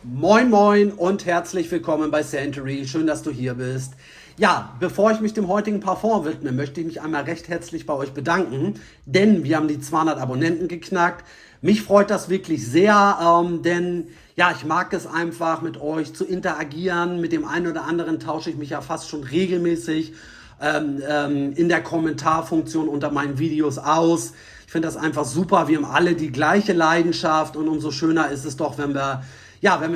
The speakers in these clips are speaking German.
Moin Moin und herzlich willkommen bei Santory. Schön, dass du hier bist. Ja, bevor ich mich dem heutigen Parfum widme, möchte ich mich einmal recht herzlich bei euch bedanken, denn wir haben die 200 Abonnenten geknackt. Mich freut das wirklich sehr, denn ja, ich mag es einfach mit euch zu interagieren. Mit dem einen oder anderen tausche ich mich ja fast schon regelmäßig in der Kommentarfunktion unter meinen Videos aus. Ich finde das einfach super. Wir haben alle die gleiche Leidenschaft und umso schöner ist es doch, wenn wir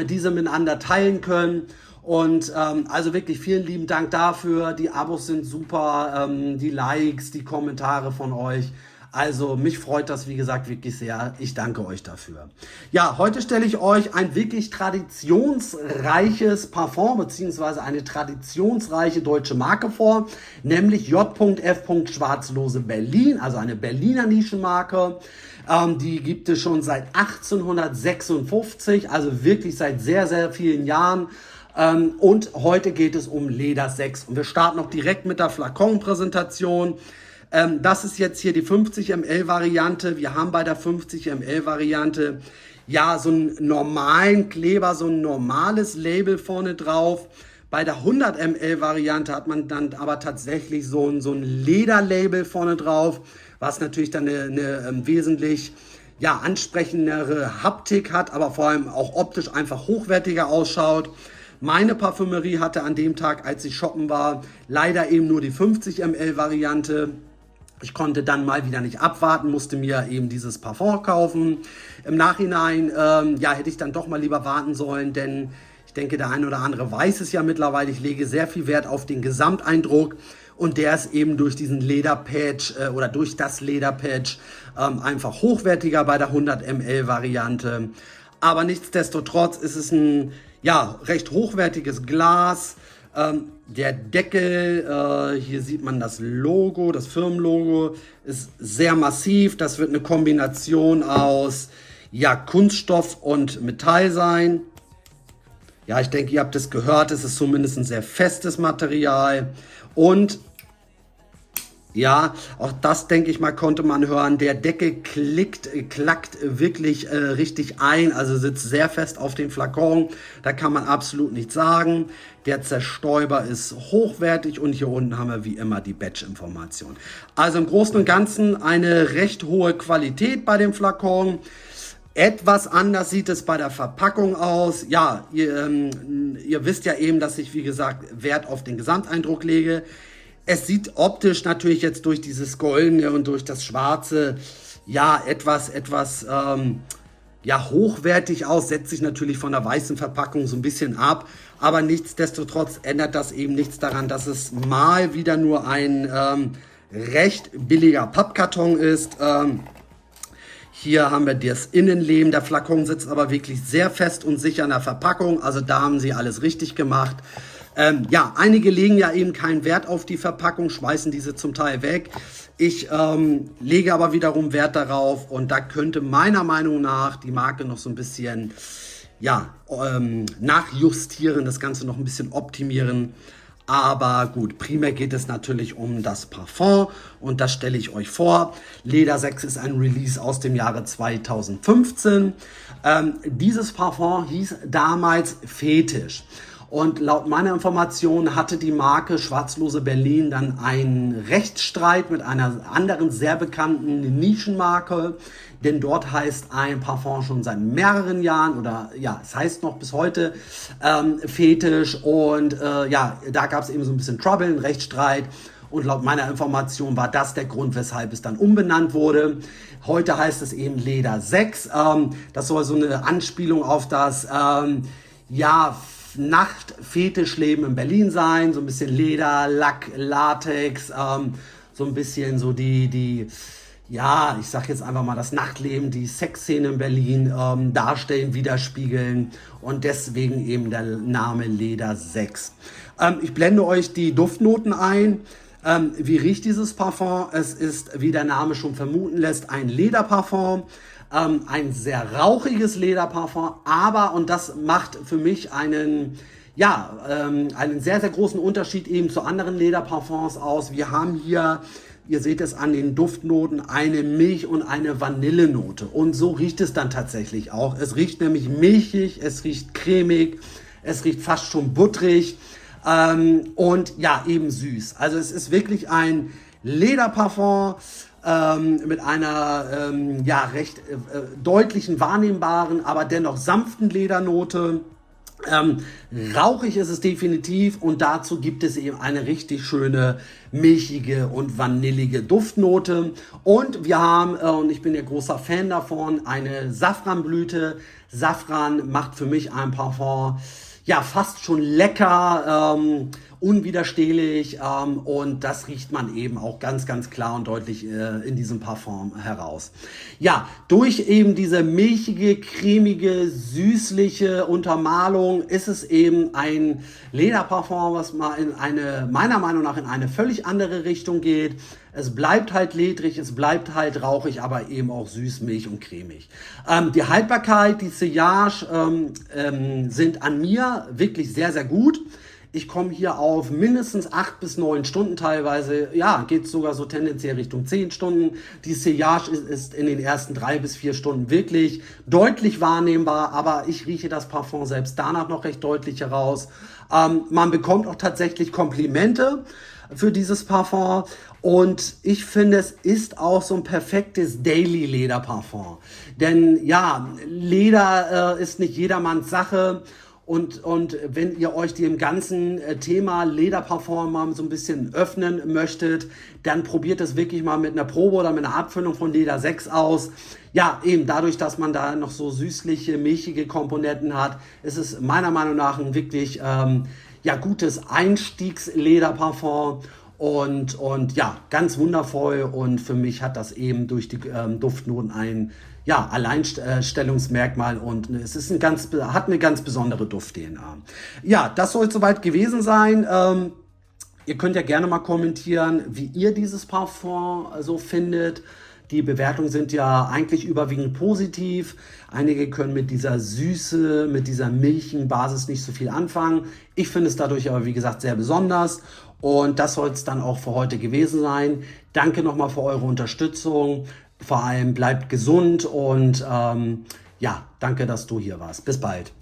diese miteinander teilen können. Und also wirklich vielen lieben Dank dafür. Die Abos sind super, die Likes, die Kommentare von euch. Also mich freut das, wie gesagt, wirklich sehr. Ich danke euch dafür. Ja, heute stelle ich euch ein wirklich traditionsreiches Parfum beziehungsweise eine traditionsreiche deutsche Marke vor, nämlich J.F. Schwarzlose Berlin, also eine Berliner Nischenmarke. Die gibt es schon seit 1856, also wirklich seit sehr, sehr vielen Jahren. Und heute geht es um Leder 6. Und wir starten auch direkt mit der Flakon-Präsentation. Das ist jetzt hier die 50 ml Variante. Wir haben bei der 50 ml Variante ja so einen normalen Kleber, so ein normales Label vorne drauf. Bei der 100 ml Variante hat man dann aber tatsächlich so ein Lederlabel vorne drauf, was natürlich dann eine wesentlich ansprechendere Haptik hat, aber vor allem auch optisch einfach hochwertiger ausschaut. Meine Parfümerie hatte an dem Tag, als ich shoppen war, leider eben nur die 50 ml Variante. Ich konnte dann mal wieder nicht abwarten, musste mir eben dieses Parfum kaufen. Im Nachhinein hätte ich dann doch mal lieber warten sollen, denn ich denke, der eine oder andere weiß es ja mittlerweile. Ich lege sehr viel Wert auf den Gesamteindruck und der ist eben durch diesen Lederpatch oder durch das Lederpatch einfach hochwertiger bei der 100 ml Variante. Aber nichtsdestotrotz ist es ein recht hochwertiges Glas. Der Deckel, hier sieht man das Logo, das Firmenlogo, ist sehr massiv. Das wird eine Kombination aus Kunststoff und Metall sein. Ja, ich denke, ihr habt es gehört, es ist zumindest ein sehr festes Material. Und ja, auch das, denke ich mal, konnte man hören. Der Deckel klackt wirklich richtig ein, also sitzt sehr fest auf dem Flakon. Da kann man absolut nichts sagen. Der Zerstäuber ist hochwertig und hier unten haben wir wie immer die Batch-Information. Also im Großen und Ganzen eine recht hohe Qualität bei dem Flakon. Etwas anders sieht es bei der Verpackung aus. Ja, ihr wisst ja eben, dass ich, wie gesagt, Wert auf den Gesamteindruck lege. Es sieht optisch natürlich jetzt durch dieses Goldene und durch das Schwarze etwas hochwertig aus, setzt sich natürlich von der weißen Verpackung so ein bisschen ab, aber nichtsdestotrotz ändert das eben nichts daran, dass es mal wieder nur ein recht billiger Pappkarton ist. Hier haben wir das Innenleben, der Flakon sitzt aber wirklich sehr fest und sicher in der Verpackung, also da haben sie alles richtig gemacht. Einige legen ja eben keinen Wert auf die Verpackung, schmeißen diese zum Teil weg. Ich lege aber wiederum Wert darauf und da könnte meiner Meinung nach die Marke noch so ein bisschen nachjustieren, das Ganze noch ein bisschen optimieren. Aber gut, primär geht es natürlich um das Parfum und das stelle ich euch vor. Leder 6 ist ein Release aus dem Jahre 2015. Dieses Parfum hieß damals Fetisch. Und laut meiner Information hatte die Marke Schwarzlose Berlin dann einen Rechtsstreit mit einer anderen sehr bekannten Nischenmarke. Denn dort heißt ein Parfum schon seit mehreren Jahren es heißt noch bis heute Fetisch. Und da gab es eben so ein bisschen Trouble, einen Rechtsstreit. Und laut meiner Information war das der Grund, weshalb es dann umbenannt wurde. Heute heißt es eben Leder 6. Das soll so eine Anspielung auf das Nachtfetischleben in Berlin sein, so ein bisschen Leder, Lack, Latex, so ein bisschen so ich sag jetzt einfach mal das Nachtleben, die Sexszene in Berlin darstellen, widerspiegeln und deswegen eben der Name Leder 6. Ich blende euch die Duftnoten ein. Wie riecht dieses Parfum? Es ist, wie der Name schon vermuten lässt, ein Lederparfum. Ein sehr rauchiges Lederparfum, aber, und das macht für mich einen sehr, sehr großen Unterschied eben zu anderen Lederparfums aus. Wir haben hier ihr seht es an den Duftnoten, eine Milch- und eine Vanillenote. Und so riecht es dann tatsächlich auch. Es riecht nämlich milchig, es riecht cremig, es riecht fast schon butterig und ja, eben süß. Also es ist wirklich ein Lederparfum mit einer ja, recht deutlichen, wahrnehmbaren, aber dennoch sanften Ledernote. Rauchig ist es definitiv und dazu gibt es eben eine richtig schöne milchige und vanillige Duftnote. Und wir haben, und ich bin ja großer Fan davon, eine Safranblüte. Safran macht für mich ein Parfum ja fast schon lecker, unwiderstehlich und das riecht man eben auch ganz, ganz klar und deutlich in diesem Parfum heraus. Ja, durch eben diese milchige, cremige, süßliche Untermalung ist es eben ein Lederparfum, was mal in eine, meiner Meinung nach, in eine völlig andere Richtung geht. Es bleibt halt ledrig, es bleibt halt rauchig, aber eben auch süß, milch und cremig. Die Haltbarkeit, die Sillage sind an mir wirklich sehr, sehr gut. Ich komme hier auf mindestens 8 bis 9 Stunden teilweise. Ja, geht sogar so tendenziell Richtung 10 Stunden. Die Sillage ist in den ersten 3 bis 4 Stunden wirklich deutlich wahrnehmbar, aber ich rieche das Parfum selbst danach noch recht deutlich heraus. Man bekommt auch tatsächlich Komplimente für dieses Parfum und ich finde, es ist auch so ein perfektes Daily Leder Parfum. Denn ja, Leder ist nicht jedermanns Sache. Und wenn ihr euch dem ganzen Thema Lederparfum mal so ein bisschen öffnen möchtet, dann probiert es wirklich mal mit einer Probe oder mit einer Abfüllung von Leder 6 aus. Ja, eben dadurch, dass man da noch so süßliche, milchige Komponenten hat, ist es meiner Meinung nach ein wirklich ja, gutes Einstiegslederparfum. Und ja, ganz wundervoll und für mich hat das eben durch die Duftnoten ein ja, Alleinstellungsmerkmal und es ist hat eine ganz besondere Duft-DNA. Ja, das soll es soweit gewesen sein. Ihr könnt ja gerne mal kommentieren, wie ihr dieses Parfum so findet. Die Bewertungen sind ja eigentlich überwiegend positiv. Einige können mit dieser Süße, mit dieser milchigen Basis nicht so viel anfangen. Ich finde es dadurch aber, wie gesagt, sehr besonders. Und das soll es dann auch für heute gewesen sein. Danke nochmal für eure Unterstützung. Vor allem bleibt gesund und ja, danke, dass du hier warst. Bis bald.